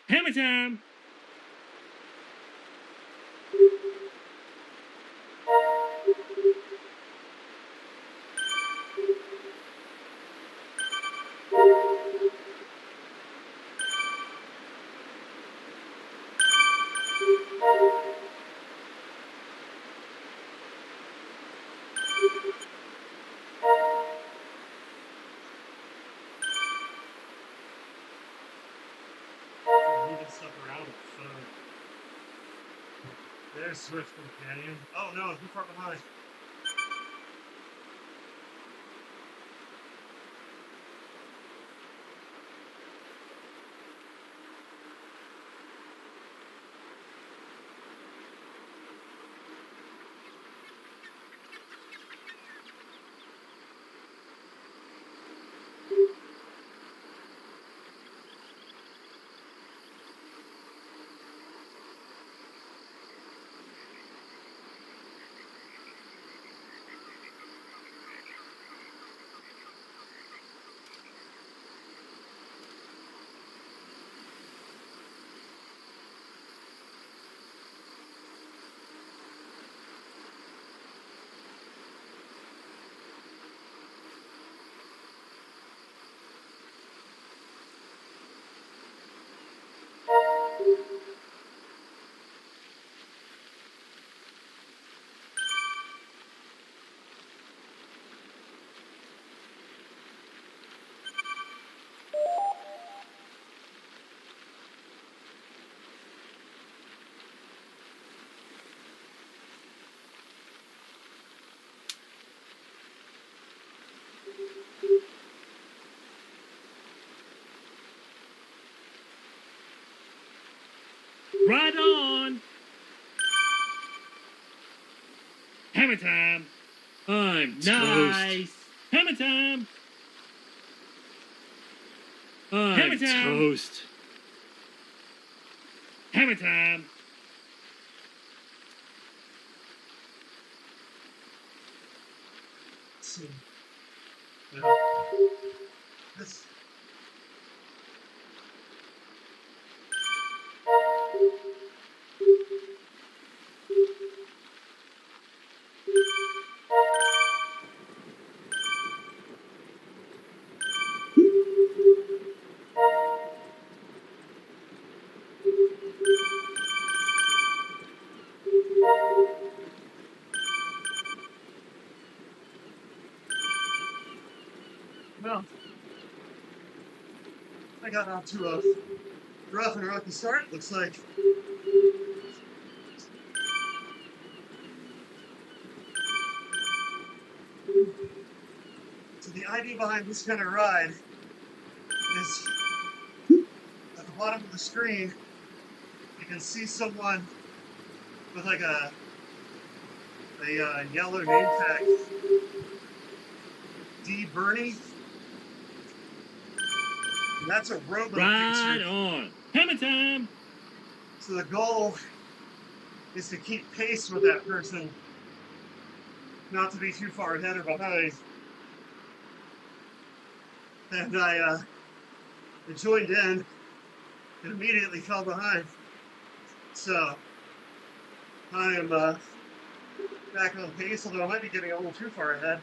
Hammer time! Moving stuff around with the phone. There's Zwift companion. Oh no, too far behind. Right on! Hammer time! I'm Nice! Hammer time! I'm Hammer time! toast. Hammer time! Let's see. No. This. Well, I got out to a rough and rocky start, looks like. So the idea behind this kind of ride is at the bottom of the screen, you can see someone with like a yellow name tag, D. Bernie. And that's a robo Right pacer. on! Hammer time! So the goal is to keep pace with that person, not to be too far ahead or behind. And I joined in and immediately fell behind. So I am back on pace, although I might be getting a little too far ahead.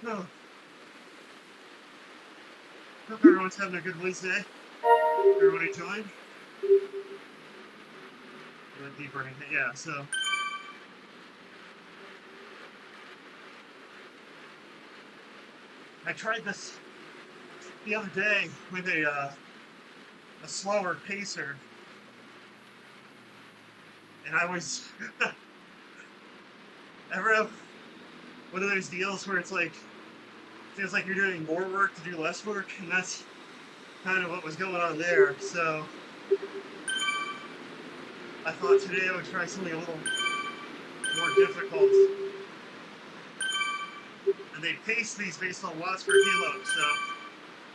No. Hope everyone's having a good Wednesday. Everybody joined? Deeper, yeah, so. I tried this the other day with a slower pacer, and I was ever have one of those deals where it's like feels like you're doing more work to do less work, and that's kind of what was going on there. So I thought today I would try something a little more difficult. And they pace these based on watts per kilo. So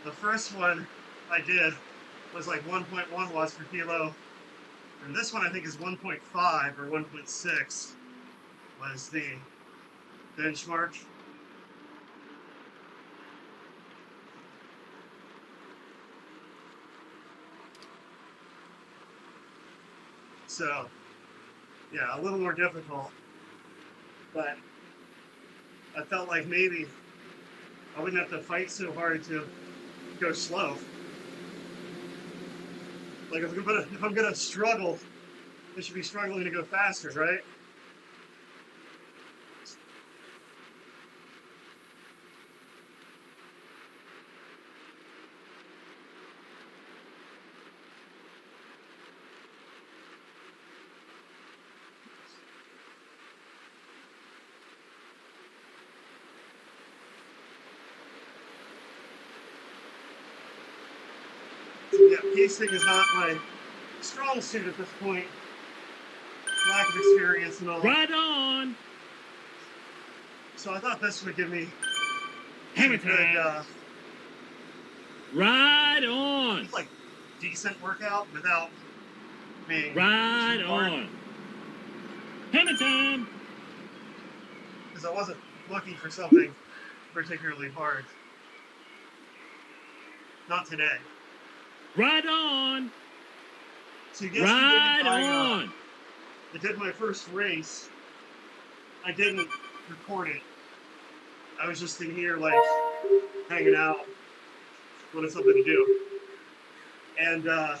the first one I did was like 1.1 watts per kilo. And this one I think is 1.5 or 1.6 was the benchmark. So, yeah, a little more difficult. But I felt like maybe I wouldn't have to fight so hard to go slow. Like if I'm gonna struggle, I should be struggling to go faster, right? So yeah, pacing is not my strong suit at this point. Lack of experience and all. Right on. So I thought this would give me Hammer some good, time. Right on. like decent workout without being Right too hard. on. Hammer time. Because I wasn't looking for something particularly hard. Not today. Right on. So yesterday Right on. I did my first race. I didn't record it. I was just in here like hanging out, wanted something to do. And I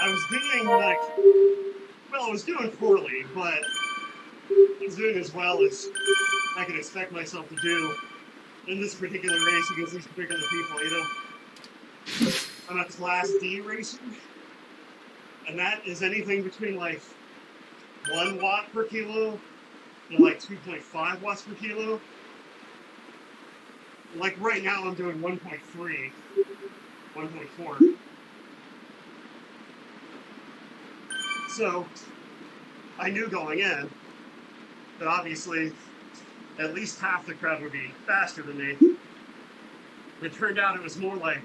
was doing like, well, I was doing poorly, but I was doing as well as I could expect myself to do in this particular race against these particular people, you know? I'm a Class D racer, and that is anything between like 1 watt per kilo and like 2.5 watts per kilo. Like right now I'm doing 1.3, 1.4. So I knew going in that obviously at least half the crowd would be faster than me. It turned out it was more like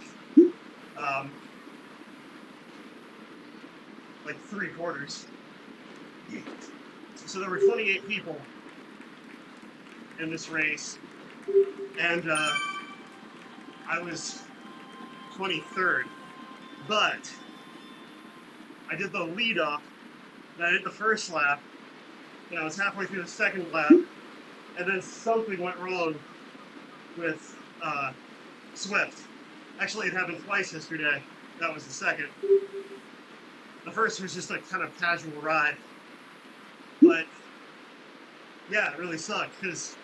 3/4. So there were 28 people in this race, and I was 23rd. But I did the lead up, and I did the first lap, and I was halfway through the second lap, and then something went wrong with Zwift. Actually, it happened twice yesterday. That was the second. The first was just a kind of casual ride. But yeah, it really sucked because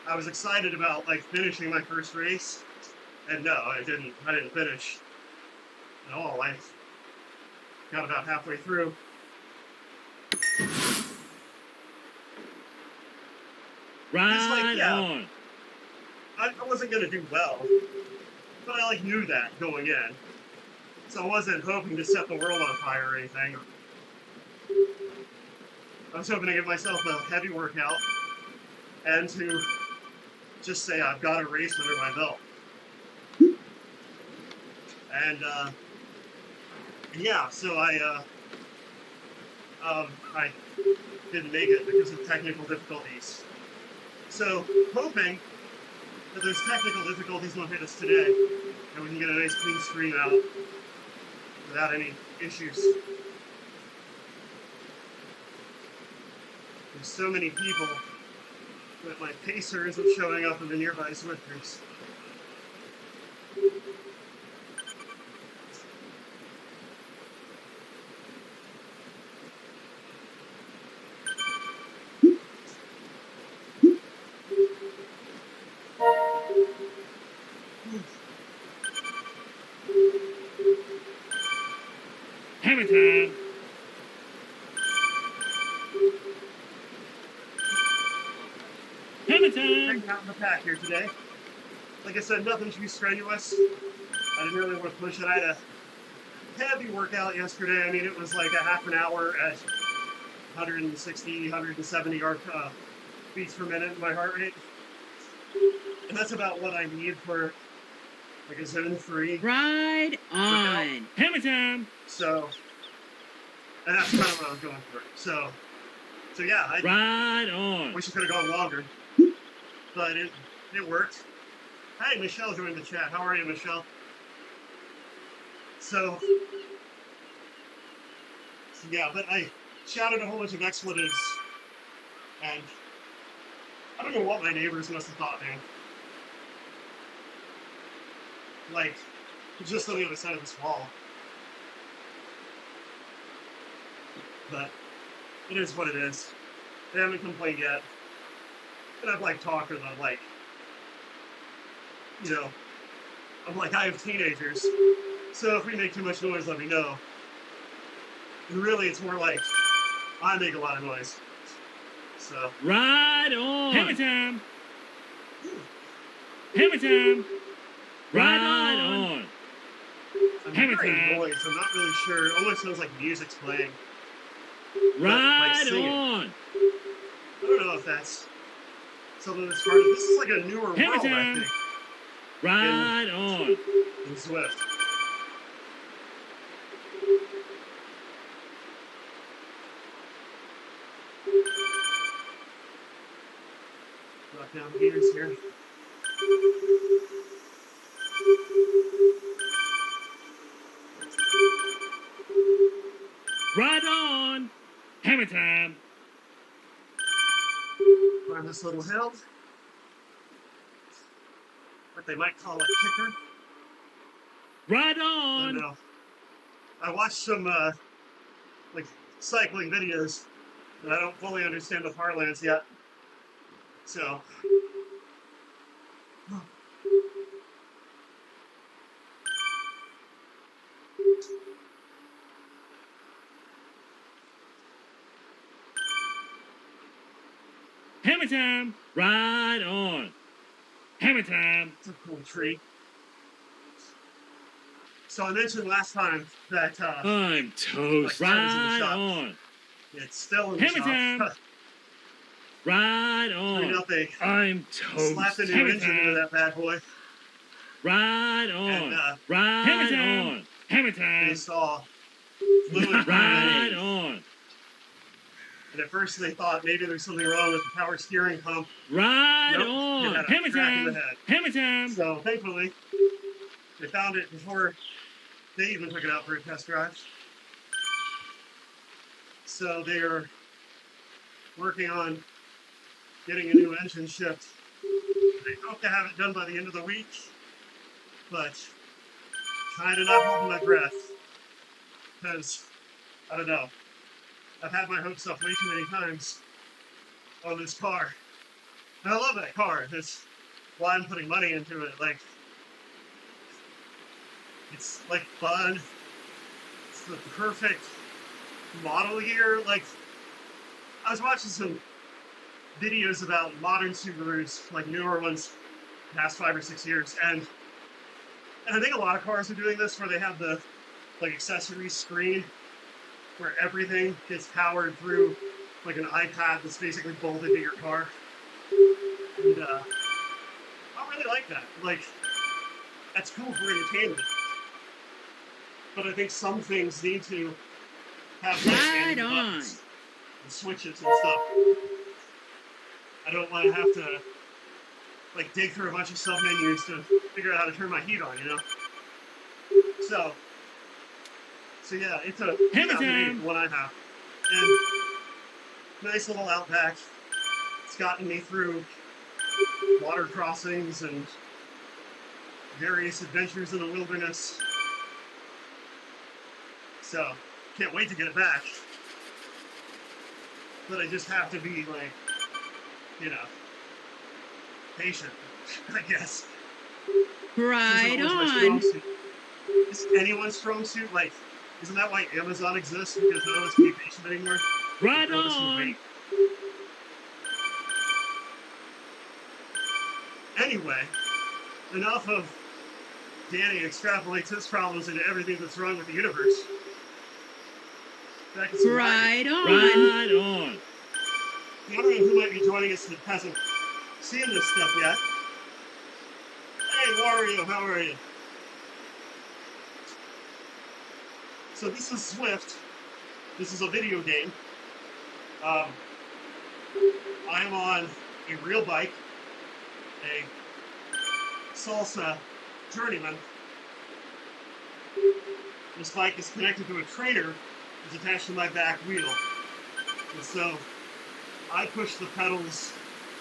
I was excited about like finishing my first race, and no, I didn't finish at all. I got about halfway through. Right yeah. on. I wasn't gonna do well, but I like knew that going in. So I wasn't hoping to set the world on fire or anything. I was hoping to give myself a heavy workout and to just say I've got a race under my belt. And yeah, so I didn't make it because of technical difficulties. So hoping that those technical difficulties won't hit us today, and we can get a nice clean stream out without any issues. There's so many people that my pacer isn't showing up in the nearby Zwifters. Hammer time. Hammer time. Hanging out in the pack here today. Like I said, nothing too strenuous. I didn't really want to push it. I had a heavy workout yesterday. I mean, it was like a half an hour at 160, 170 beats per minute in my heart rate. And that's about what I need for like a zone 3. Right on. Hammer time. So, and that's kind of what I was going for. So yeah, I Right on. wish it could have gone longer, but it worked. Hey, Michelle joined the chat. How are you, Michelle? So, Yeah, but I shouted a whole bunch of expletives, and I don't know what my neighbors must have thought, man. Like, just on the other side of this wall. But it is what it is. They haven't complained yet. And I've like talked to them, like, you know, I'm like, I have teenagers, so if we make too much noise, let me know. And really, it's more like, I make a lot of noise. So. Right on. Hammer time. Hammer time. Right on. I'm Hammer hearing time. noise. I'm not really sure. It almost sounds like music's playing. Right singing. on. I don't know if that's something that's part of this. Is like a newer Hammer world, I time. think, Right on. in Zwift. Drop down gears here. Right on. Hammer time. Climb this little hill. What they might call a kicker. Right I don't on. know. I watched some like cycling videos, and I don't fully understand the parlance yet. So. Hammer time. Right on. Hammer time. It's a cool tree. So I mentioned last time that I'm toast. Like, cars in the Right shop. on. it's still in the Hammer shop. time. Right Turned on. out they I'm toast. slapped a new Hammer engine into time. that bad boy. Right on. And Right on. Hammer they time. saw fluid Right running. on. And at first they thought maybe there's something wrong with the power steering pump. Right Nope, on. it had a Hammer crack in the time. head. Hammer time. So thankfully, they found it before they even took it out for a test drive. So they're working on getting a new engine shipped. They hope to have it done by the end of the week, but kind of not holding my breath because I don't know. I've had my hopes up way too many times on this car. And I love that car. That's why I'm putting money into it. Like, it's like fun. It's the perfect model year. Like, I was watching some videos about modern Subarus, like newer ones, past 5 or 6 years, and I think a lot of cars are doing this, where they have the like accessory screen, where everything gets powered through like an iPad that's basically bolted to your car. And I don't really like that. Like, that's cool for entertainment, but I think some things need to have like Right handy on. buttons and switches and stuff. I don't want to have to like dig through a bunch of sub menus to figure out how to turn my heat on, you know? So yeah, it's a Hammer time. what I have. And nice little Outback. It's gotten me through water crossings and various adventures in the wilderness. So can't wait to get it back. But I just have to be like, you know, patient, I guess. Right This isn't always my strong on. suit. Is anyone's strong suit? Like, isn't that why Amazon exists? Because none of us can be patient anymore? Right None of us can on. wait. Anyway, enough of Danny extrapolates his problems into everything that's wrong with the universe. Back to some writing. Right on. Right on. I don't know who might be joining us that hasn't seen this stuff yet. Hey, Wario, how are you? So this is Zwift. This is a video game. I am on a real bike, a Salsa Journeyman. This bike is connected to a trainer is attached to my back wheel. And so I push the pedals,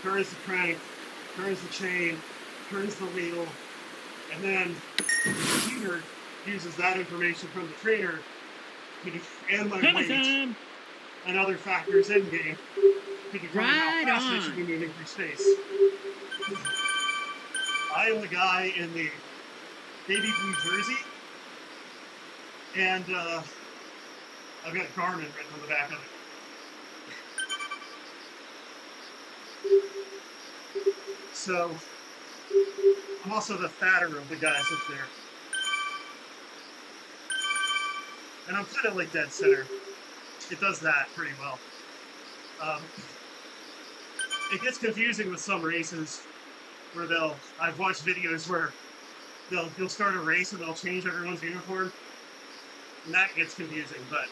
turns the crank, turns the chain, turns the wheel, and then the computer uses that information from the trainer and my Hammer weight time. and other factors in game to determine Right how fast I on. should be moving through space. I am the guy in the baby blue jersey, and I've got Garmin written on the back of it. So I'm also the fatter of the guys up there. And I'm kind of like dead center. It does that pretty well. It gets confusing with some races where I've watched videos where you'll start a race and they'll change everyone's uniform. And that gets confusing, but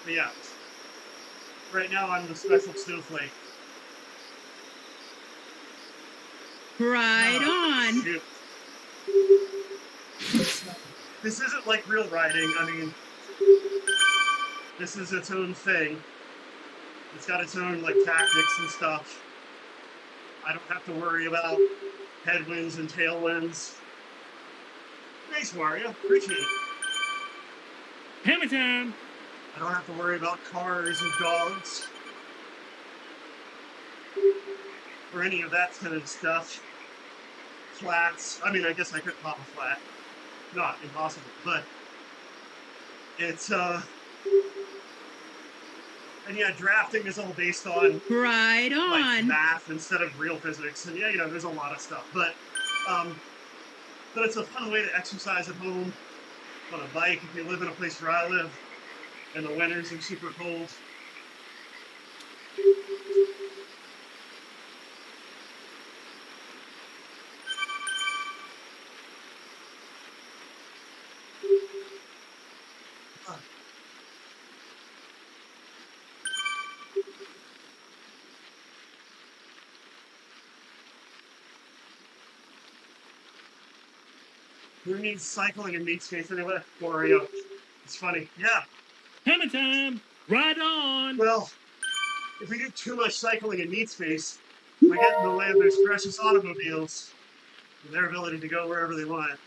yeah. Right now I'm the special snowflake. Right on. Shoot. This isn't like real riding. I mean, this is its own thing. It's got its own like tactics and stuff. I don't have to worry about headwinds and tailwinds. Thanks, Mario. Appreciate it. Hammer time. I don't have to worry about cars and dogs or any of that kind of stuff. Flats. I mean, I guess I could pop a flat. Not impossible, but it's and yeah, drafting is all based on Right like on. math instead of real physics, and yeah, there's a lot of stuff, but it's a fun way to exercise at home on a bike if you live in a place where I live and the winters are super cold. Who needs cycling in meat space anyway? Mario. It's funny. Yeah. Hammer time. Right on. Well, if we do too much cycling in meat space, we get in the way of those precious automobiles and their ability to go wherever they want.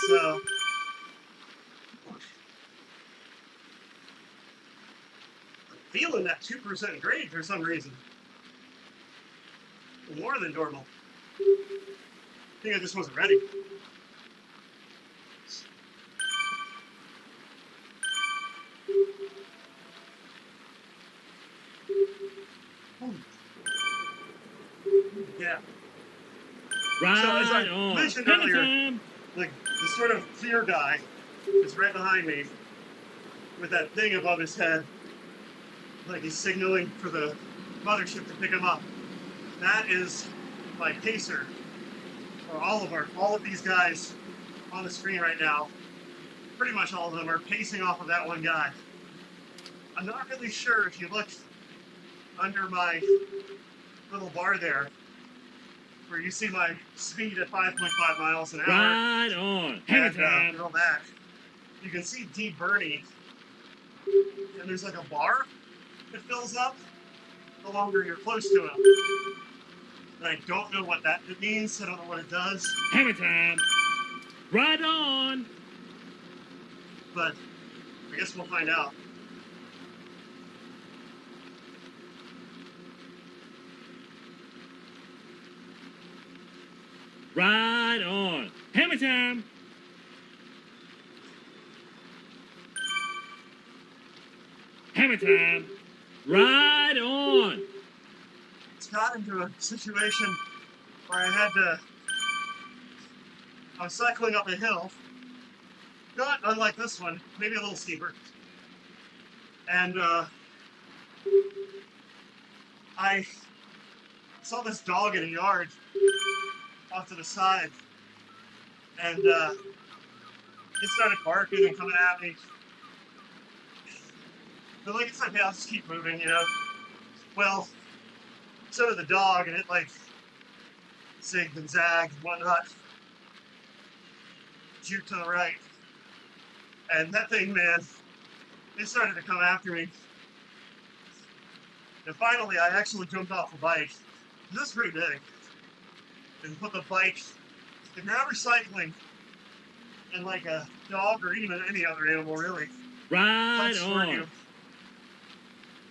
So, I'm feeling that 2% grade for some reason. More than normal. I think I just wasn't ready. Yeah. Right So as I on. mentioned Hammer earlier, time. like the sort of clear guy is right behind me with that thing above his head, like he's signaling for the mothership to pick him up. That is my pacer for all of these guys on the screen right now. Pretty much all of them are pacing off of that one guy. I'm not really sure if you look under my little bar there, where you see my speed at 5.5 miles an hour. Right on. Hammer And time. all that. You can see D Bernie, and there's like a bar that fills up the longer you're close to him. And I don't know what that means. I don't know what it does. Hammer time. Right on. But I guess we'll find out. Right on. Hammer time. Hammer time. Right on. It's got into a situation where I was cycling up a hill, not unlike this one, maybe a little steeper. And I saw this dog in a yard off to the side, and it started barking and coming at me. But like, it's okay, I'll just keep moving, Well, so did the dog, and it like zigged and zagged and whatnot. Juked to the right. And that thing, man, they started to come after me. And finally, I actually jumped off the bike. This is pretty big. And put the bike, if you're ever cycling, and like a dog or even any other animal really Right comes toward you on.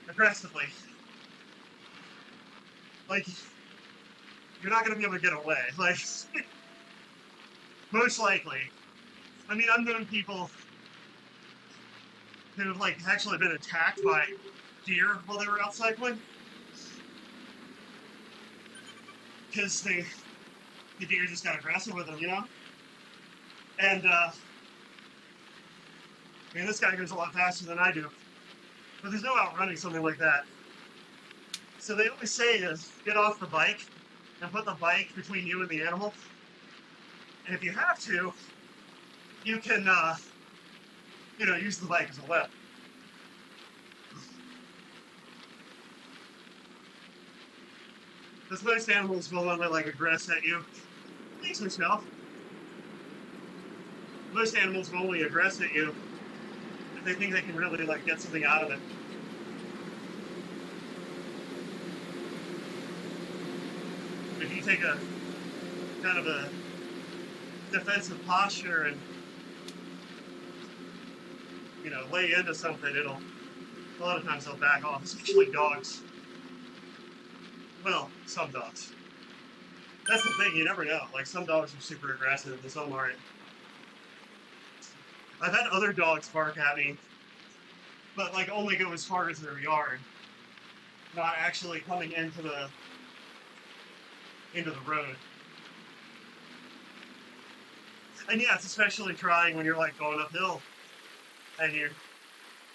aggressively, like, you're not going to be able to get away. Like, most likely. I mean, I've known people who've like actually been attacked by deer while they were out cycling. Because the deer just got aggressive with them, you know? And, man, this guy goes a lot faster than I do. But there's no outrunning something like that. So they always say is, get off the bike and put the bike between you and the animal. And if you have to, you can, you know, use the bike as a weapon. Because most animals will only, like, aggress at you. Thanks, Michelle. Most animals will only aggress at you if they think they can really, like, get something out of it. If you take a kind of a defensive posture and, you know, lay into something, a lot of times they'll back off, especially dogs. Well, some dogs. That's the thing, you never know. Like, some dogs are super aggressive and some aren't. I've had other dogs bark at me, but, like, only go as far as their yard, not actually coming into the road. And yeah, it's especially trying when you're, like, going uphill and you're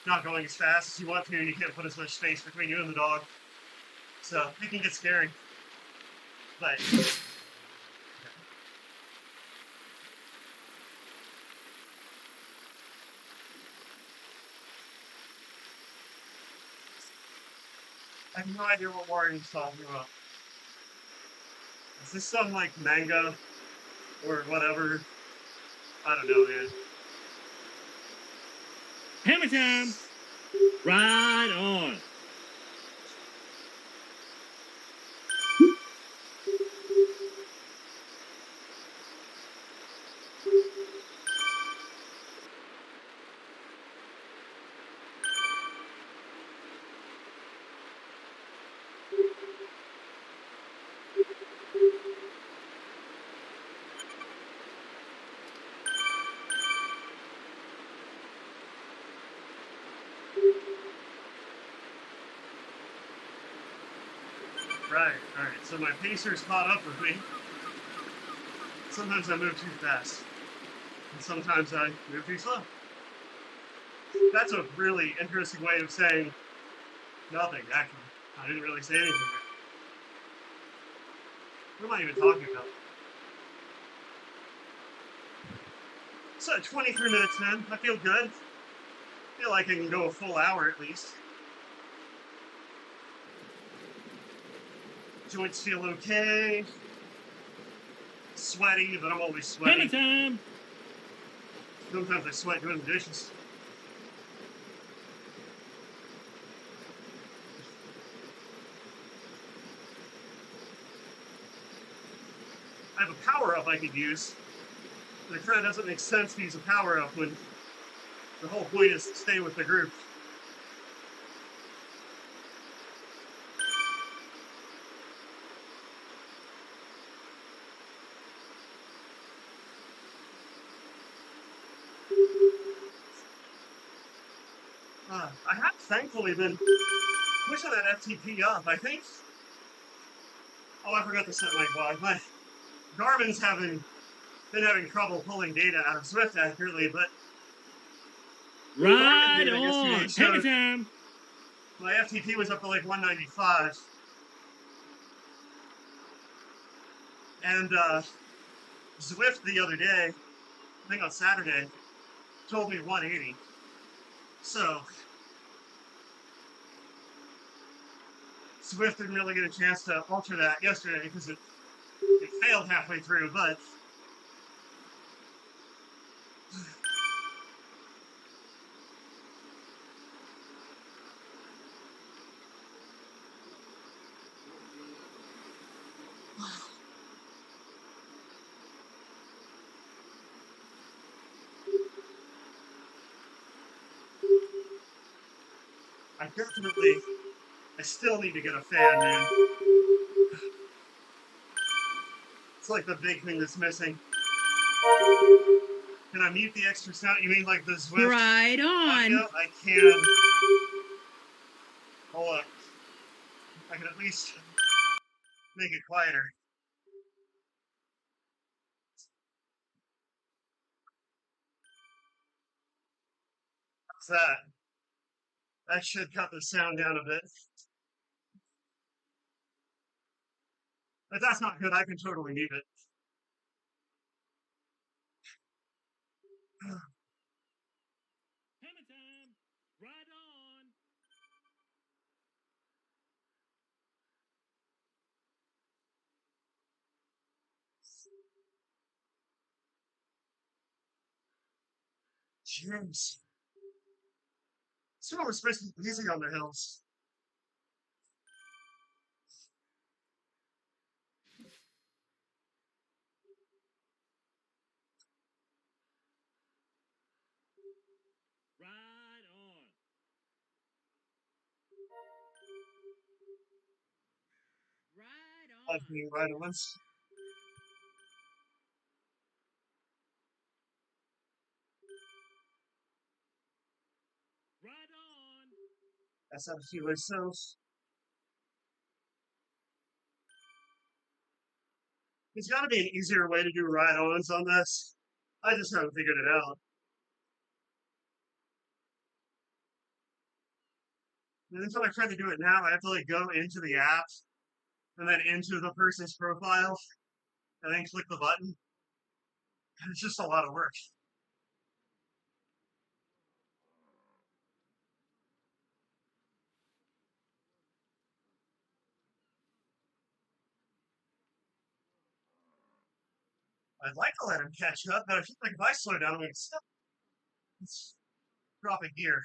not going as fast as you want to and you can't put as much space between you and the dog. So it can get scary. But I have no idea what Warren's talking about. Is this some, like, manga or whatever? I don't know, man. Hammer time. Right on. Right, alright. So my pacer's caught up with me. Sometimes I move too fast. And sometimes I move too slow. That's a really interesting way of saying nothing, actually. I didn't really say anything there. What am I even talking about? So 23 minutes in, I feel good. I feel like I can go a full hour at least. Joints feel okay. Sweaty, but I'm always Hammer sweaty. time. Sometimes I sweat doing the dishes. I have a power-up I could use, but it kind of doesn't make sense to use a power-up when the whole point is to stay with the group. I have thankfully been pushing that FTP up. I think. Oh, I forgot to set my watch. My Garmin's been having trouble pulling data out of Zwift accurately, but Right Garmin data on. yesterday Hammer showed time. my FTP was up to like 195, and Zwift the other day, I think on Saturday, told me 180. So Zwift didn't really get a chance to alter that yesterday because it failed halfway through, but I still need to get a fan, man. It's like the big thing that's missing. Can I mute the extra sound? You mean like the Zwift Right audio? on. I can. Hold up. I can at least make it quieter. What's that? That should cut the sound down a bit. But that's not good. I can totally mute it. Hammer time. Right on. Jeez. Someone was supposed to be easy on the hills. Right on. Right I've on. been right once. Right on. That's how to feel myself. There's got to be an easier way to do ride-ons on this. I just haven't figured it out. And until I try to do it now, I have to like go into the app and then into the person's profile and then click the button. It's just a lot of work. I'd like to let him catch up, but I feel like if I slow down, I'm going to stop. Let's drop a gear.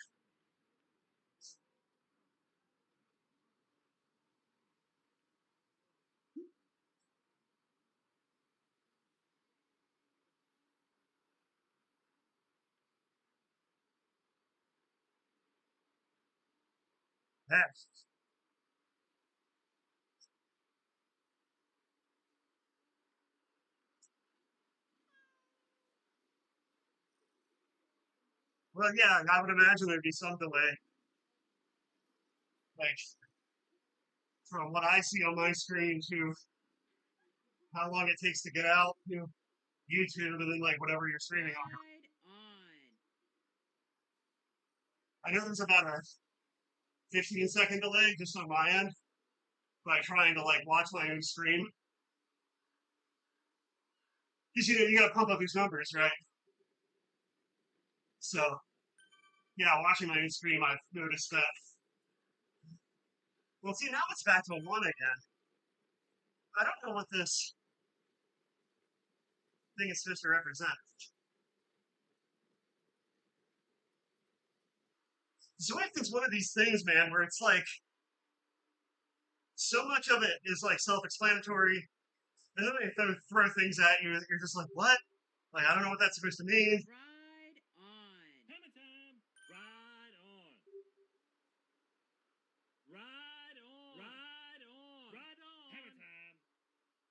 Heck. Well, yeah, I would imagine there'd be some delay. Like, from what I see on my screen to how long it takes to get out to YouTube and then, like, whatever you're streaming on. Right on. I know there's about a 15-second delay just on my end by trying to, like, watch my own stream. Because, you know, you gotta pump up these numbers, right? So, yeah, watching my own stream, I've noticed that. Well, see, now it's back to a 1 again. I don't know what this thing is supposed to represent. Zwift is one of these things, man, where it's like so much of it is like self-explanatory, and then they throw things at you. You're just like, what? Like, I don't know what that's supposed to mean. Right on. Hammer time. Right on. Right on. Right on. Right on. Hammer time.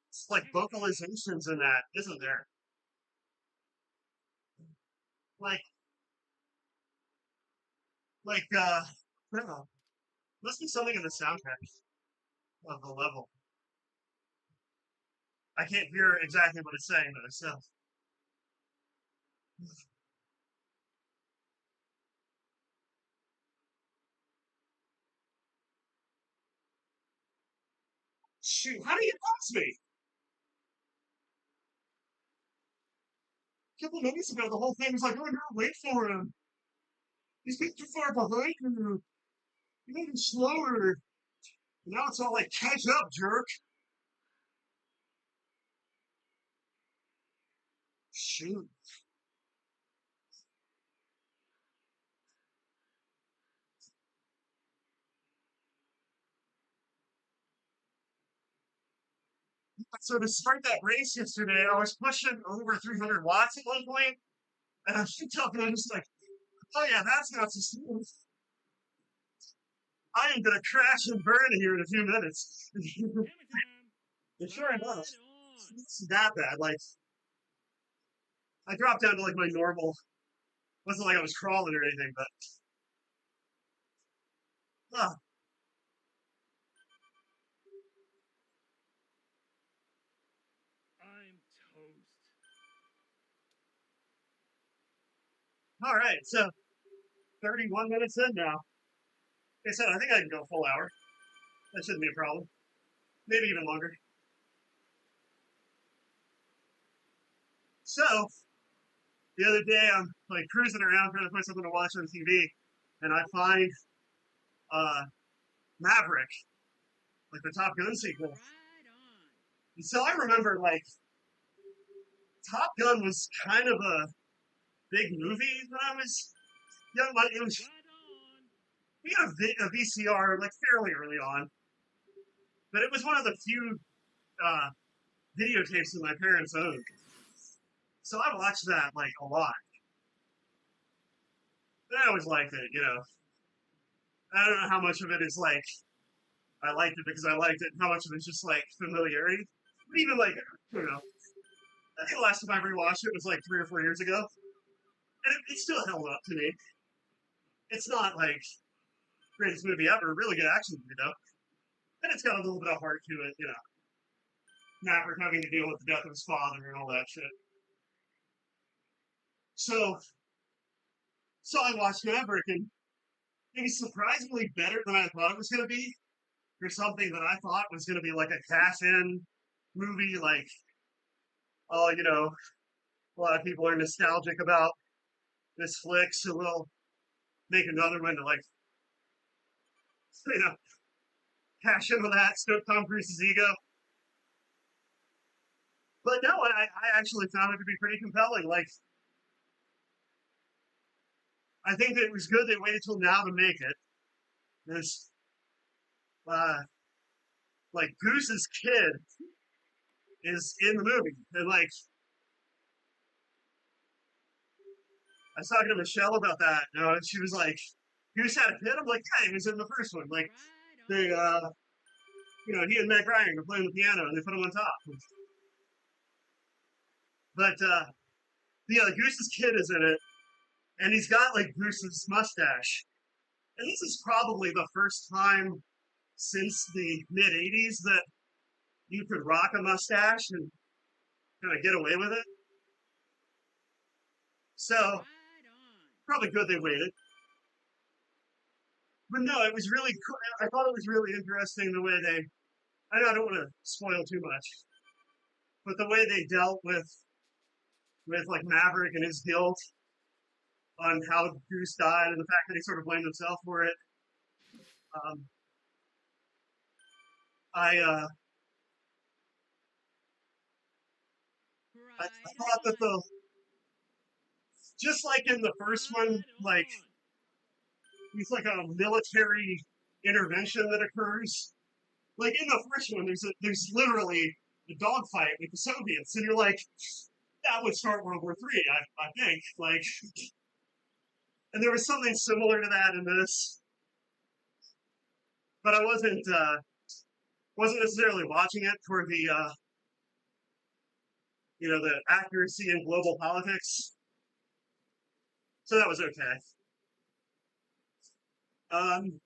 It's like vocalizations in that, isn't there? Like, I don't know. Must be something in the soundtrack of the level. I can't hear exactly what it's saying, but it's still. Shoot, how do you pass me? A couple minutes ago, the whole thing was like, oh no, wait for him. He's getting too far behind you. You made him slower. And now it's all like, catch up, jerk. Shoot. So to start that race yesterday, I was pushing over 300 watts at one point, and I was talking, I'm just like, oh yeah, that's not sustainable. I am gonna crash and burn here in a few minutes. Hammer time. And sure enough, Right on. it's that bad. Like, I dropped down to like my normal. Wasn't like I was crawling or anything, but ah, I'm toast. all right. So 31 minutes in now. Like I said, I think I can go a full hour. That shouldn't be a problem. Maybe even longer. So the other day, I'm like cruising around trying to find something to watch on TV, and I find Maverick, like the Top Gun sequel. Right on. And so I remember like Top Gun was kind of a big movie when I was young. But it was Right on. we had a VCR like fairly early on, but it was one of the few videotapes that my parents owned. So I watched that like a lot. And I always liked it, you know. I don't know how much of it is like I liked it because I liked it, and how much of it's just like familiarity. But even like, you know, I think the last time I rewatched it was like 3 or 4 years ago, and it still held up to me. It's not like greatest movie ever, really good action movie though, and it's got a little bit of heart to it, you know. Maverick having to deal with the death of his father and all that shit. So, so I watched Maverick, and it was surprisingly better than I thought it was going to be. For something that I thought was going to be like a cash-in movie, like, oh, you know, a lot of people are nostalgic about this flick, so we'll make another one to like, you know, cash in with that, stoke Tom Cruise's ego. But no, I actually found it to be pretty compelling. Like, I think that it was good they waited till now to make it. There's, like, Goose's kid is in the movie, and like, I was talking to Michelle about that, you know, and she was like, Goose had a kid? I'm like, yeah, he was in the first one. Like, Right they, on. you know, he and Meg Ryan were playing the piano, and they put him on top. But, yeah, Goose's kid is in it, and he's got, like, Goose's mustache. And this is probably the first time since the mid-'80s that you could rock a mustache and kind of get away with it. So, Right on. probably good they waited. But no, it was really cool. I thought it was really interesting the way they, I know I don't want to spoil too much, but the way they dealt with like Maverick and his guilt on how Goose died and the fact that he sort of blamed himself for it. Um, I, uh, I Right thought that on. just like in the first one, Right like on. it's like a military intervention that occurs. Like in the first one, there's literally a dogfight with the Soviets, and you're like, that would start World War III, I think. Like, and there was something similar to that in this, but I wasn't necessarily watching it for the you know, the accuracy in global politics. So that was okay. Um,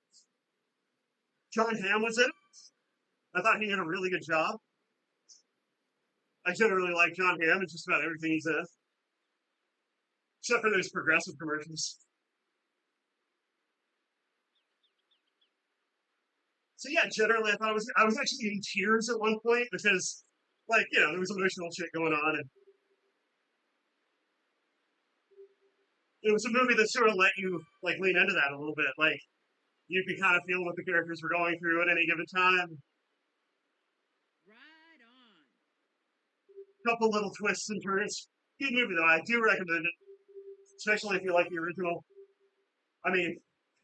John Hamm was in it. I thought he did a really good job. I generally like John Hamm in just about everything he's in, except for those progressive commercials. So yeah, generally I thought I was actually in tears at one point because, like, you know, there was emotional shit going on, and it was a movie that sort of let you like lean into that a little bit. Like, you could kind of feel what the characters were going through at any given time. Right on. Couple little twists and turns. Good movie though. I do recommend it, especially if you like the original. I mean,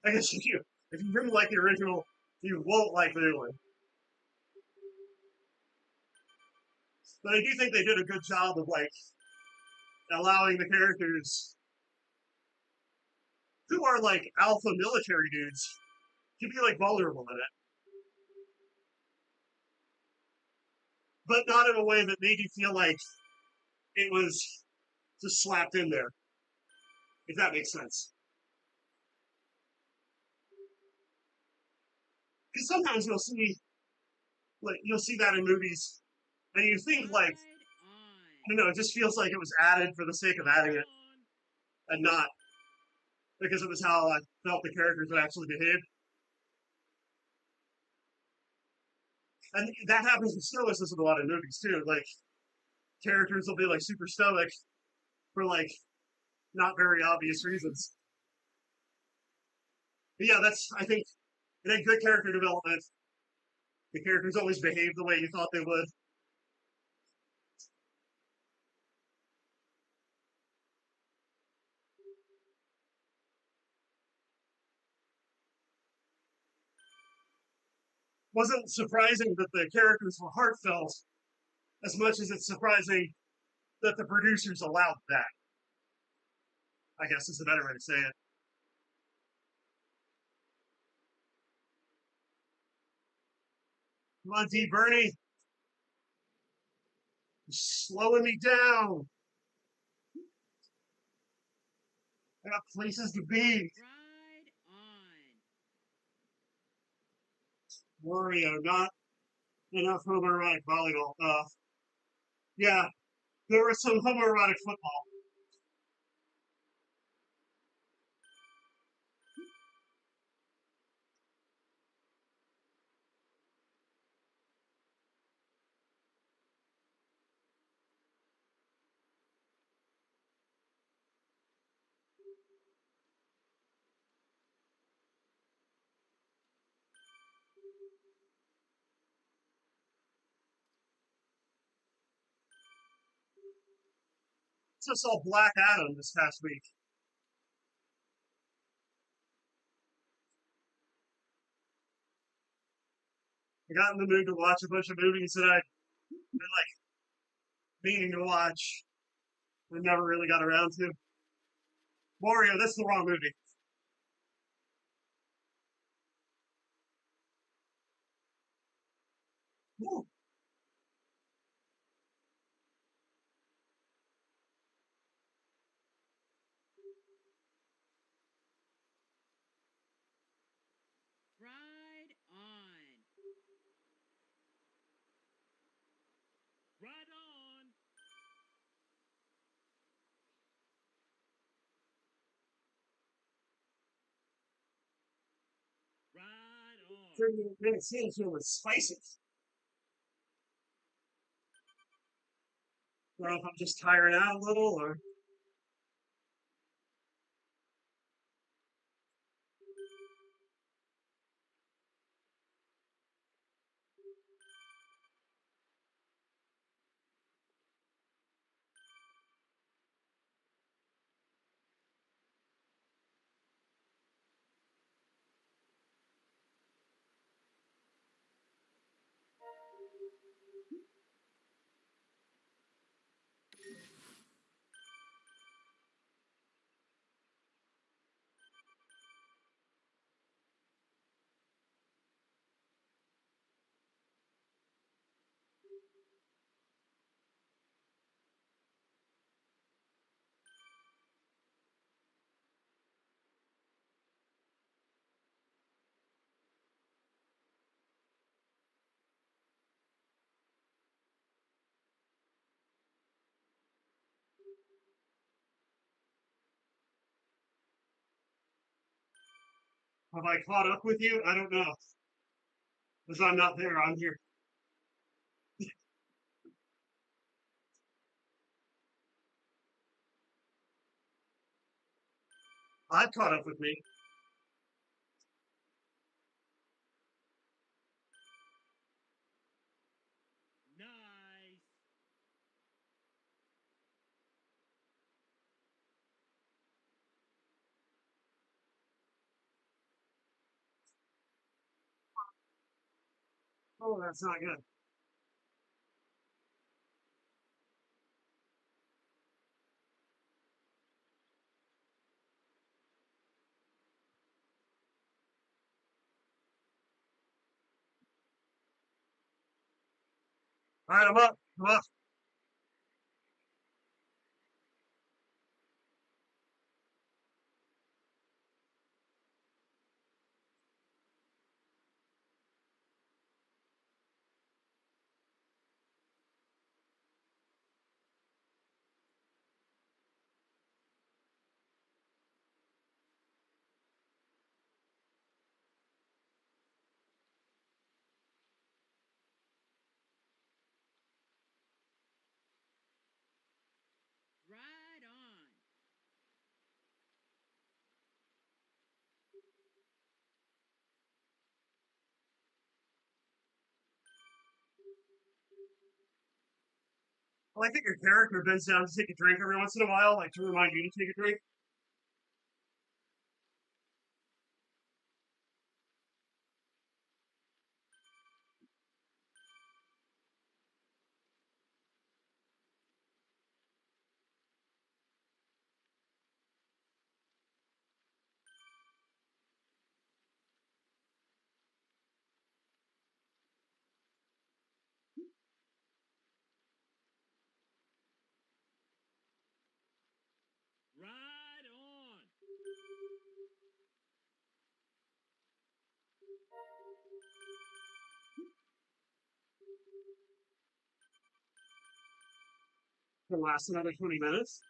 I guess if you really like the original, you won't like the new one. But I do think they did a good job of like allowing the characters who are like alpha military dudes to be like vulnerable in it, but not in a way that made you feel like it was just slapped in there, if that makes sense. Because sometimes you'll see that in movies, and you think like, I don't know, it just feels like it was added for the sake of adding it, and not because it was how I felt the characters would actually behave. And that happens with stoicism in a lot of movies too. Like characters will be like super stoic for like not very obvious reasons. But yeah, I think in a good character development, the characters always behave the way you thought they would. Wasn't surprising that the characters were heartfelt as much as it's surprising that the producers allowed that. I guess is a better way to say it. Come on, D. Bernie. You're slowing me down. I got places to be. Ride on. Wario, not enough homoerotic volleyball. Yeah, there was some homoerotic football. Just saw Black Adam this past week. I got in the mood to watch a bunch of movies that I'd been like meaning to watch and never really got around to. Wario, that's the wrong movie. Woo. Ride on. Right on. Right on. 30 minutes in, it was spicy. I don't know if I'm just tiring out a little or. Have I caught up with you? I don't know. Because I'm not there, I'm here. I've caught up with me. Nice. Oh, that's not good. All right, I'm up. I'm up. Right on. Well, I think your character bends down to take a drink every once in a while, like to remind you to take a drink. Right on. Can last another 20 minutes.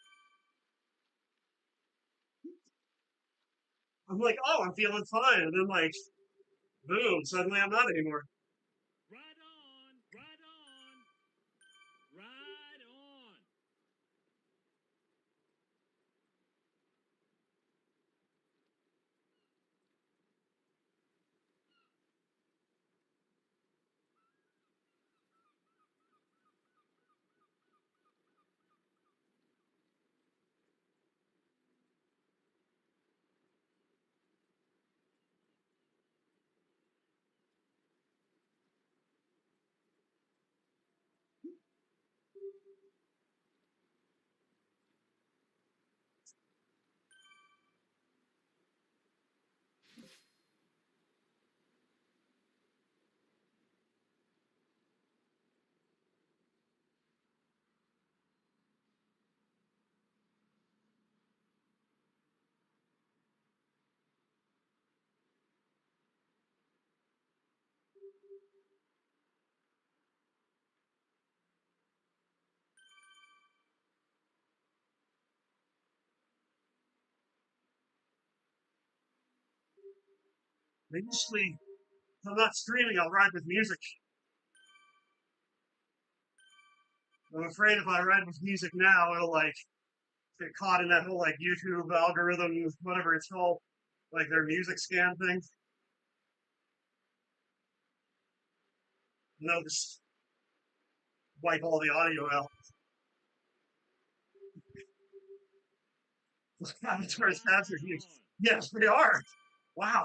I'm like, oh, I'm feeling fine. And then, like, boom, suddenly I'm not anymore. Right on. Right on. Right on. Usually, if I'm not streaming, I'll ride with music. I'm afraid if I ride with music now, it'll, like, get caught in that whole, like, YouTube algorithm, whatever it's called, like their music scan thing. And they'll just wipe all the audio out. Avatar stats are huge. Yes, they are. Wow.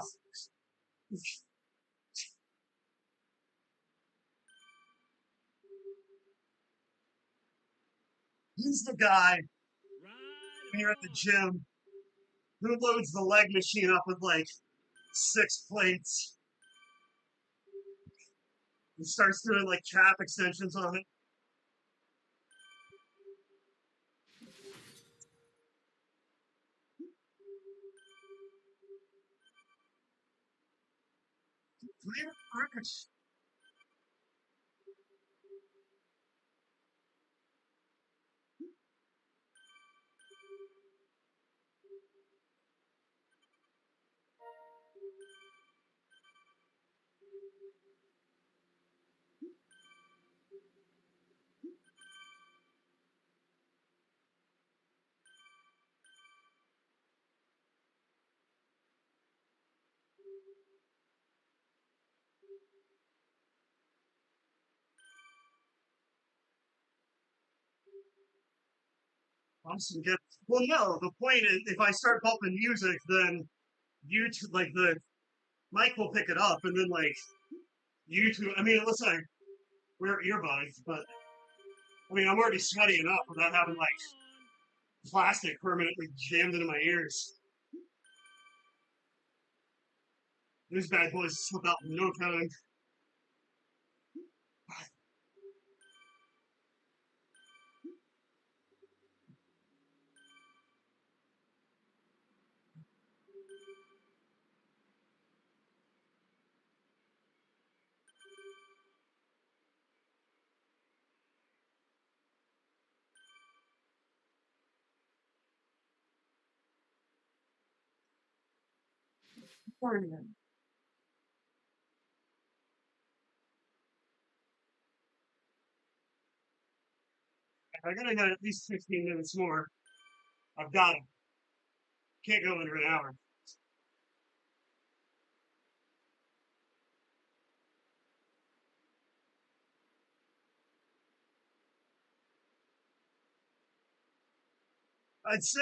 He's the guy Right when you're at the on. gym who loads the leg machine up with like 6 plates and starts doing like calf extensions on it. Awesome. Good. Well, no, the point is if I start bumping music, then YouTube, like the mic will pick it up, and then like YouTube, I mean, unless I wear earbuds, but I mean, I'm already sweaty enough without having Right like on. plastic permanently jammed into my ears. These bad boys slip out in no time. I gotta get at least 15 minutes more. I've got it. Can't go under an hour. I'd say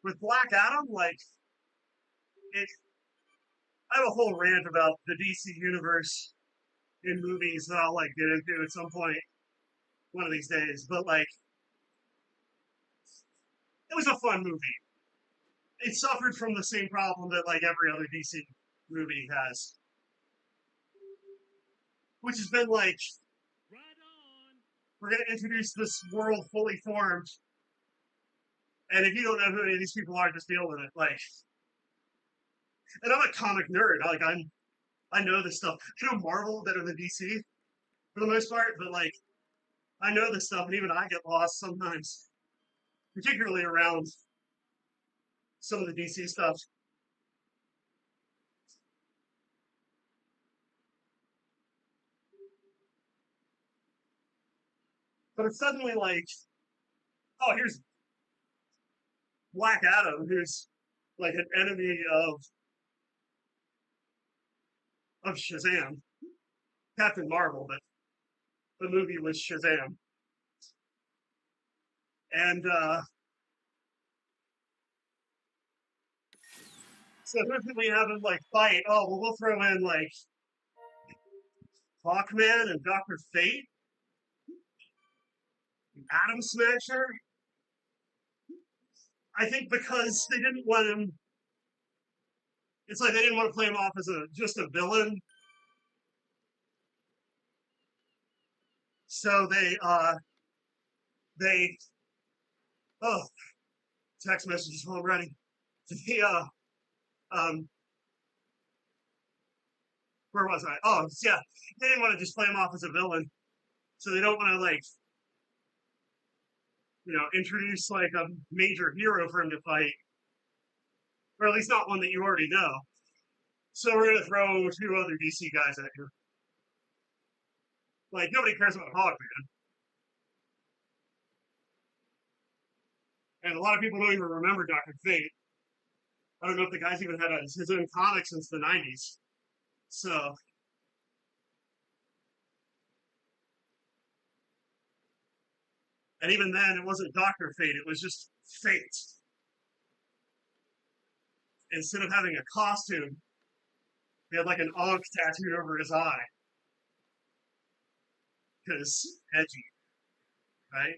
with Black Adam, like it, I have a whole rant about the DC universe in movies that I'll like get into at some point one of these days. But like, it was a fun movie. It suffered from the same problem that like every other DC movie has, which has been like, Right on. we're gonna introduce this world fully formed, and if you don't know who any of these people are, just deal with it. Like, and I'm a comic nerd. Like, I know this stuff. I know Marvel better than DC for the most part, but like, I know this stuff, and even I get lost sometimes, particularly around some of the DC stuff. But it's suddenly like, oh, here's Black Adam, who's like an enemy of Shazam, Captain Marvel, but the movie was Shazam, and so who we have him like fight? Oh, well, we'll throw in like Hawkman and Doctor Fate, and Atom Smasher. I think because they didn't want him. It's like they didn't want to play him off as just a villain, so they oh, text messages already. They um where was I? Oh yeah, they didn't want to just play him off as a villain, so they don't want to like introduce like a major hero for him to fight, or at least not one that you already know. So we're gonna throw two other DC guys at you. Like nobody cares about Hawkman, and a lot of people don't even remember Doctor Fate. I don't know if the guy's even had his own comic since the '90s. So, and even then, it wasn't Doctor Fate; it was just Fate. Instead of having a costume, he had like an Ankh tattooed over his eye because edgy, right?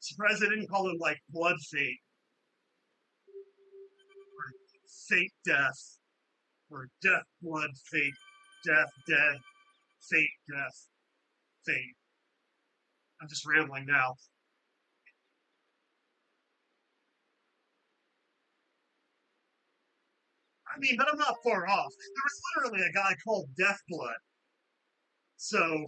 Surprised they didn't call him like Blood Fate or Fate Death or Death Blood Fate Death Dead Fate Death Fate. I'm just rambling now. I mean, but I'm not far off. There was literally a guy called Death Blood. So,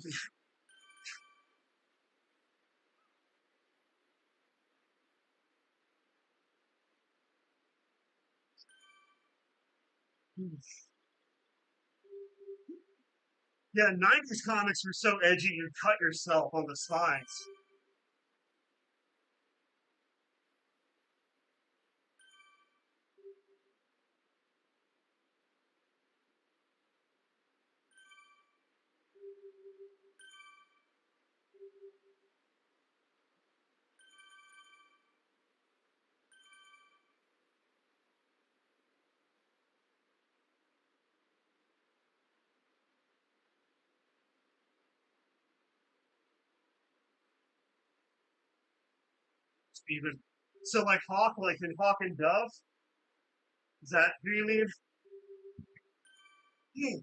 yeah, 90s comics were so edgy you cut yourself on the sides. Even so, like Hawk, like in Hawk and Dove. Is that who you mean? Hmm,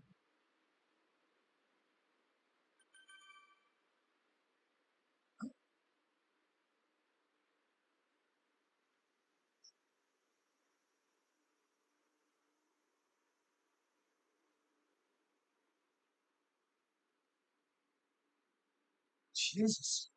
Jesus.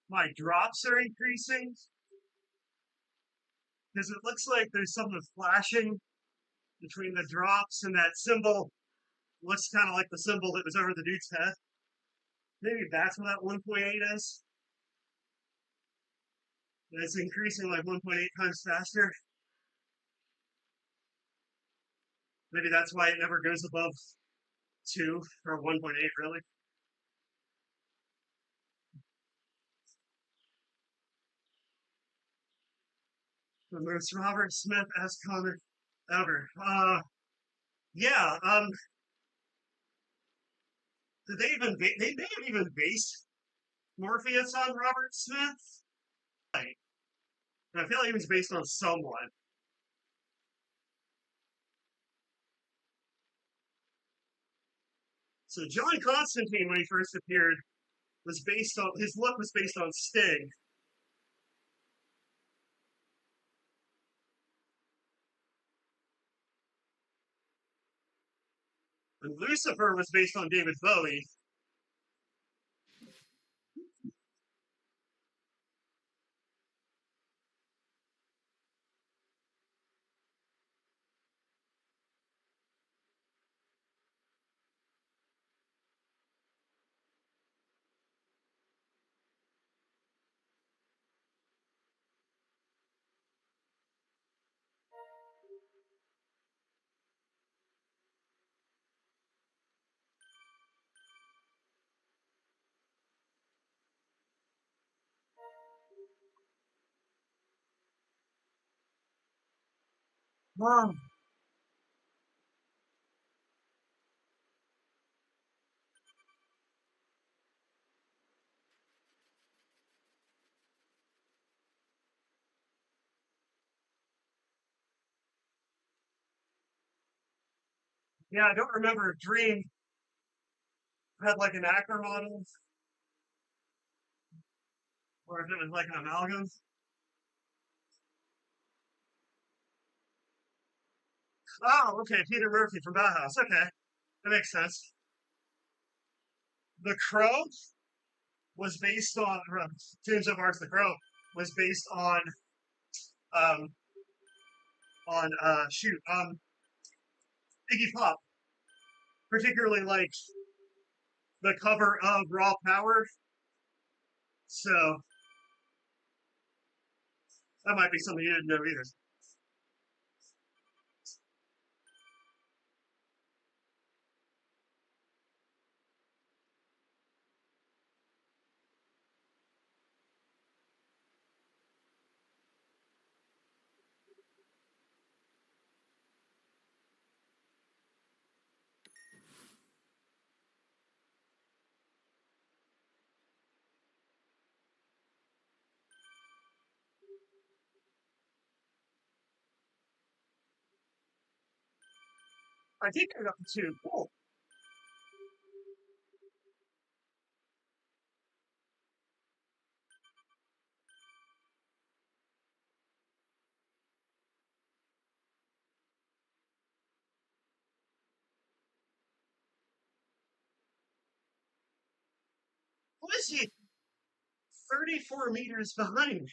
my drops are increasing because it looks like there's something flashing between the drops and that symbol. Looks kind of like the symbol that was over the dude's head. Maybe that's what that 1.8 is. It's increasing like 1.8 times faster. Maybe that's why it never goes above 2 or 1.8, really. The most Robert Smith-esque comic ever. Yeah, did they even, they may have even based Morpheus on Robert Smith? Like, I feel like he was based on someone. So John Constantine, when he first appeared, was based on, his look was based on Sting. And Lucifer was based on David Bowie. Wow. Yeah, I don't remember if Dream had like an actor model or if it was like an amalgam. Oh, okay, Peter Murphy from Bauhaus. Okay, that makes sense. The Crow was based on James of Arts. The Crow was based um Iggy Pop, particularly like the cover of Raw Power. So that might be something you didn't know either. I think I got the two. Cool. What is he? 34 meters behind me.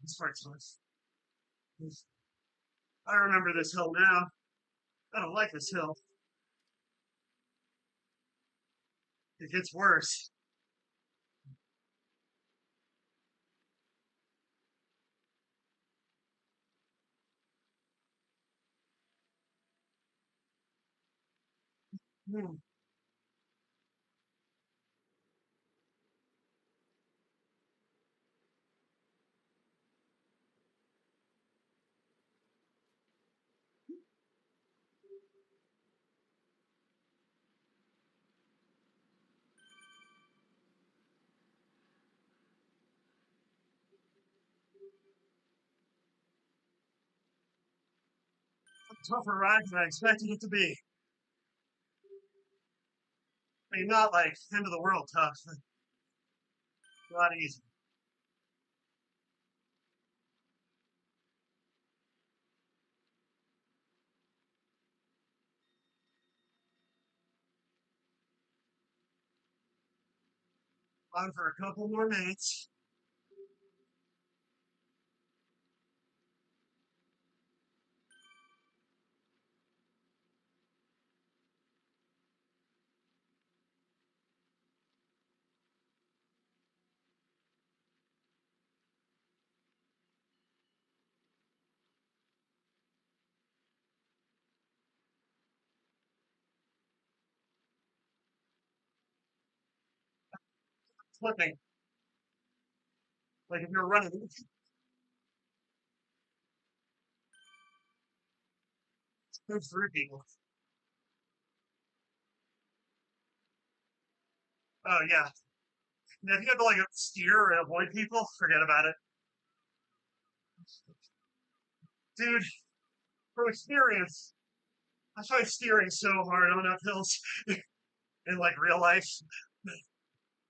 This part's nice. I remember this hill now. I don't like this hill. It gets worse. Hmm. Tougher ride than I expected it to be. I mean, not like end of the world tough. A lot easy. On for a couple more minutes. Flipping. Like if you're running. There's three people. Oh yeah. Now, if you have to like steer and avoid people, forget about it. Dude, from experience, I tried steering so hard on uphills in like real life.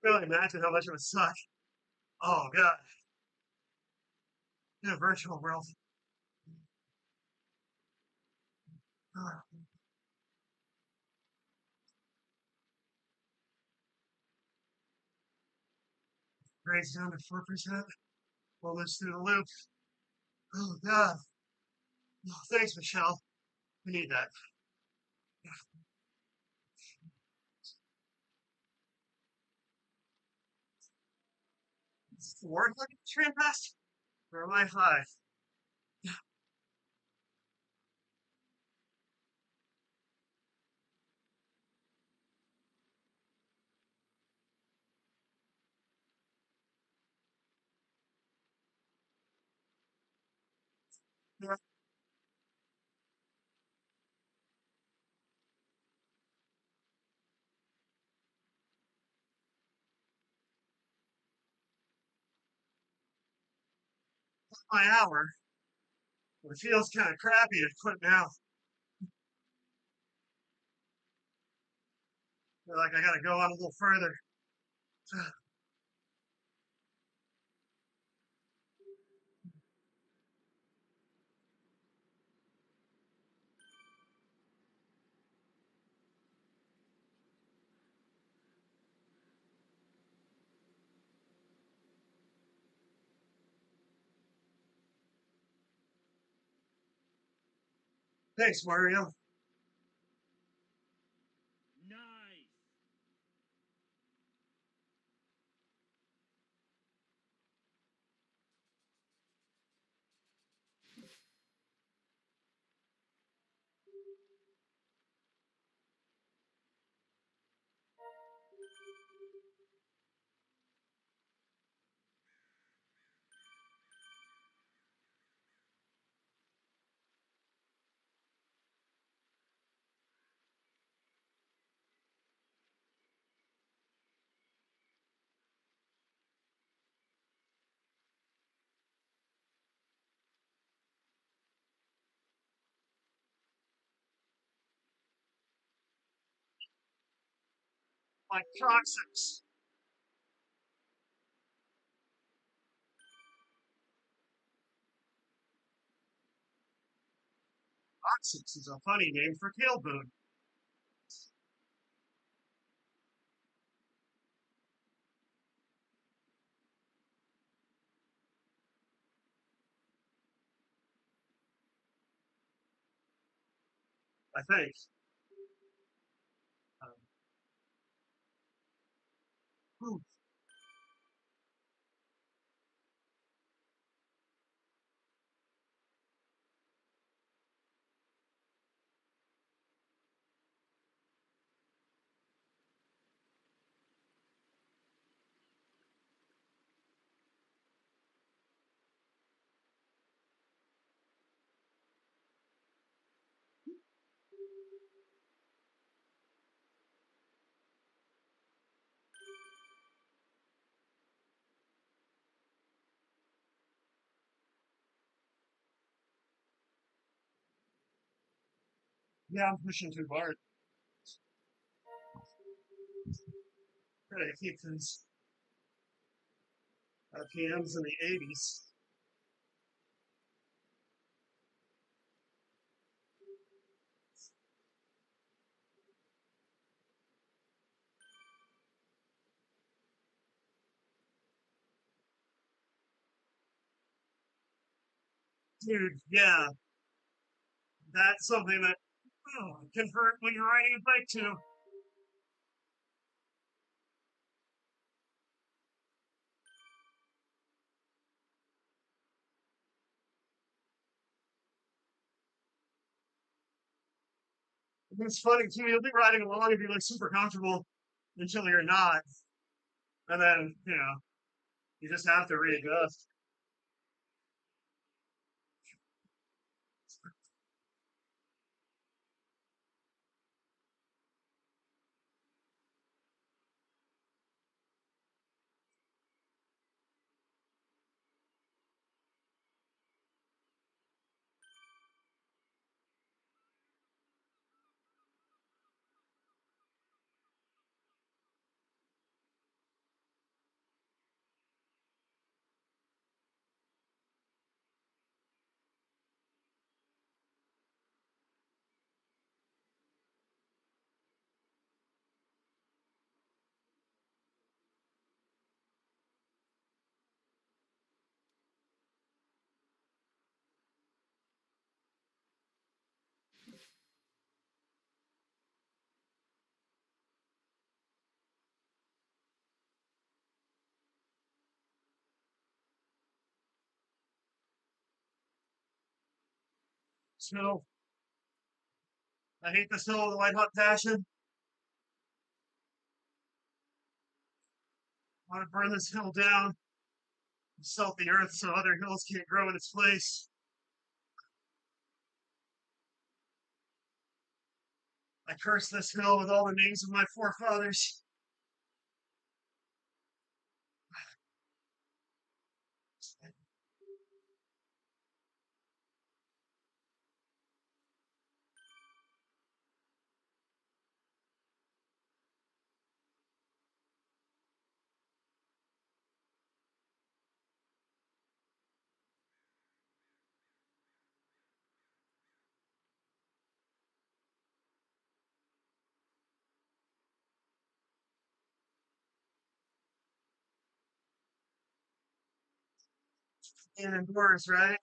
Really imagine how much it would suck. Oh god. In a virtual world. Raise down to 4%. Almost through the loop. Oh god. Oh, thanks, Michelle. We need that. Is this the word like a train past? Or am I high? Yeah, my hour. It feels kind of crappy to quit now. Feel like I gotta go on a little further. Thanks, Mario. Nice. Like toxics. Toxics is a funny name for tailbone. I think. Um, yeah, I'm pushing too hard. Try to keep these RPMs in the 80s. Dude, yeah, that's something that can hurt when you're riding a bike too. It's funny too. You'll be riding along and be like super comfortable until you're not, and then you just have to readjust. So I hate this hill with a white hot passion. I want to burn this hill down, salt the earth so other hills can't grow in its place. I curse this hill with all the names of my forefathers. And indoors, right?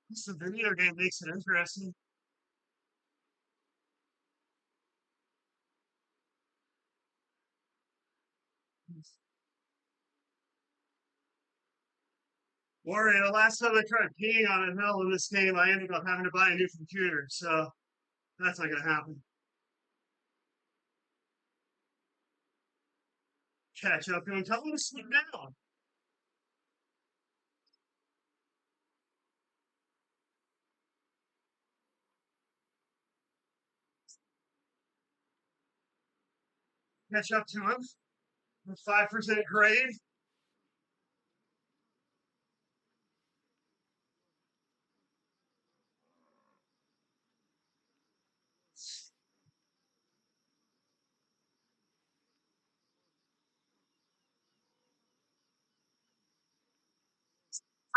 This the video game makes it interesting. Worry, the last time I tried peeing on a hill in this game, I ended up having to buy a new computer, so that's not gonna happen. Catch up and tell them to slow down. Catch up to him. With 5% grade.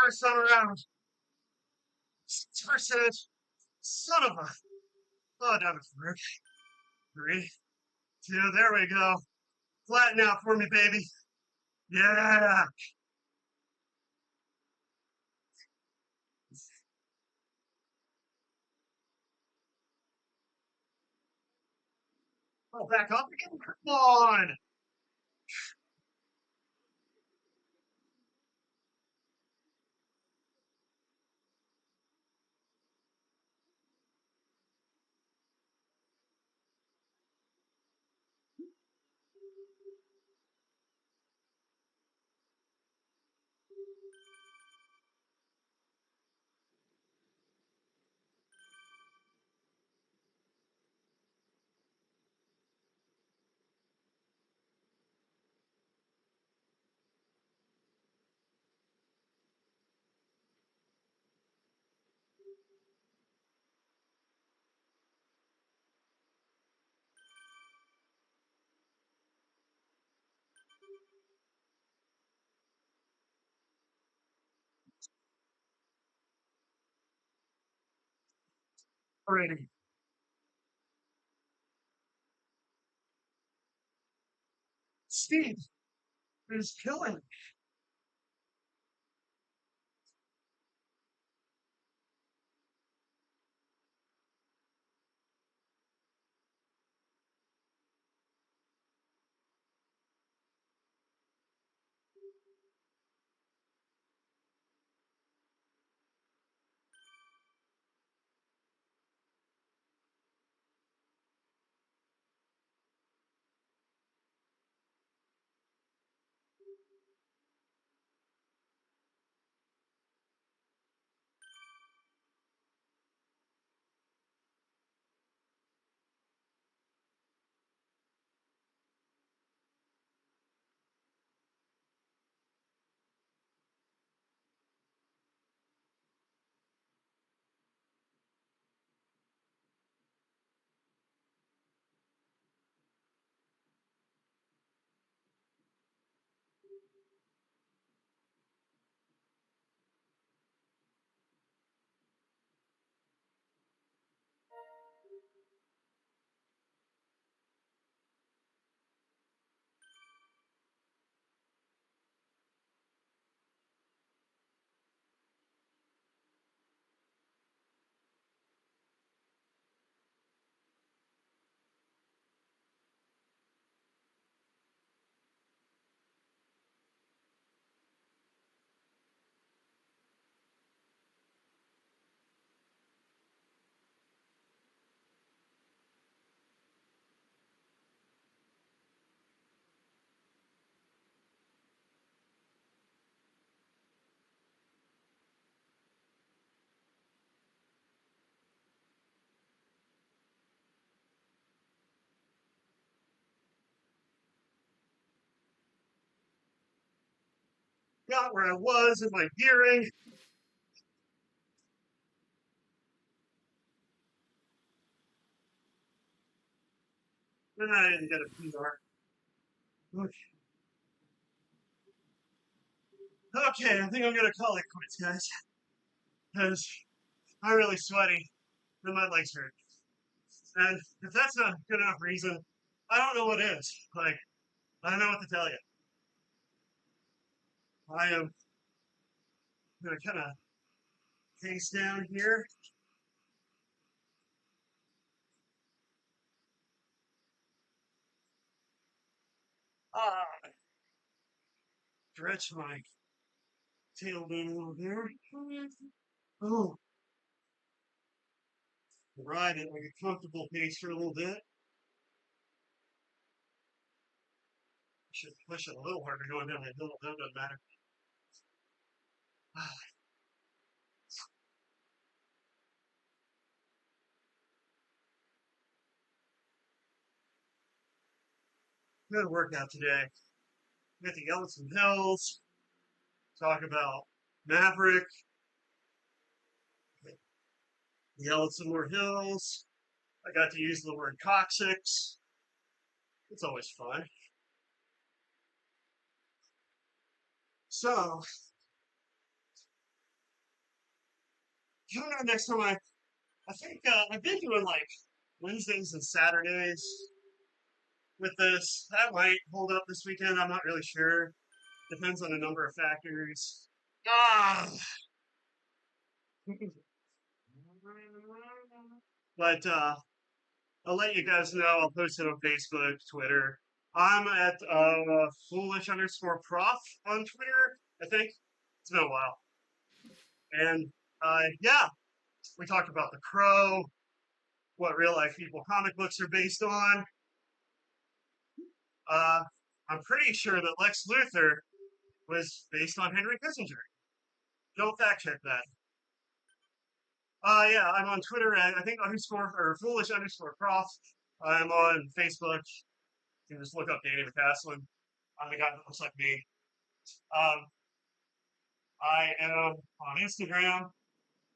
First time around. 6%. Son of a. Oh, down to 3. 2. There we go. Flatten out for me, baby. Yeah. Oh, back up again. Come on. Alrighty. Steve is killing. Got where I was in my gearing. And I didn't get a PR. Okay, I think I'm gonna call it quits, guys. Because I'm really sweaty and my legs hurt. And if that's not good enough reason, I don't know what is. Like, I don't know what to tell you. I am gonna kind of pace down here. Ah, stretch my tailbone a little there. Oh, ride it like a comfortable pace for a little bit. Should push it a little harder going down that hill. That doesn't matter. Ah, good workout today. We got to yell at some hills, talk about Maverick, yell at some more hills. I got to use the word coccyx. It's always fun. So, I don't know, next time I think I've been doing like Wednesdays and Saturdays. with this. That might hold up this weekend. I'm not really sure. Depends on a number of factors. Ah! But I'll let you guys know. I'll post it on Facebook, Twitter. I'm at foolish_prof on Twitter, I think. It's been a while. And yeah, we talked about The Crow, what real life people comic books are based on. I'm pretty sure that Lex Luthor was based on Henry Kissinger. Don't fact check that. Yeah, I'm on Twitter at I think foolish_prof. I'm on Facebook. You can just look up Danny McCaslin. I'm the guy that looks like me. Um, I am on Instagram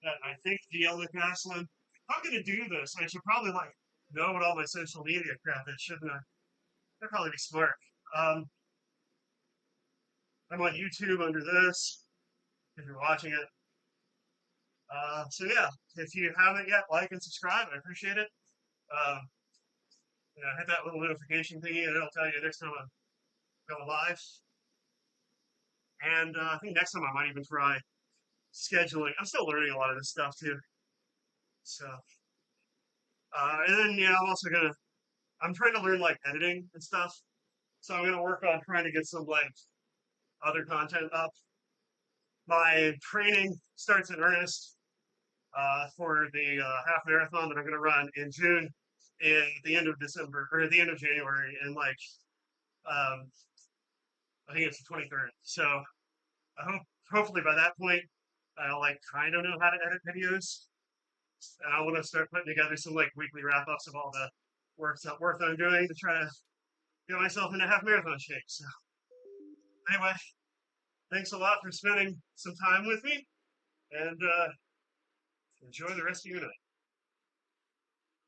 at I think DL McCaslin. If I'm gonna do this, I should probably like know what all my social media crap is, shouldn't I? That'd probably be smart. Um, I'm on YouTube under this if you're watching it. So yeah, if you haven't yet, like and subscribe. I appreciate it. Um, hit that little notification thingy, and it'll tell you next time I'm going live. And I think next time I might even try scheduling. I'm still learning a lot of this stuff too. So, and then I'm trying to learn like editing and stuff. So I'm gonna work on trying to get some like other content up. My training starts in earnest for the half marathon that I'm gonna run in June, in the end of December or the end of January, and like um, I think it's the 23rd. So I hope hopefully by that point I'll like kind of know how to edit videos. And I want to start putting together some like weekly wrap ups of all the work that I'm doing to try to get myself into half marathon shape. So anyway, thanks a lot for spending some time with me, and enjoy the rest of your night.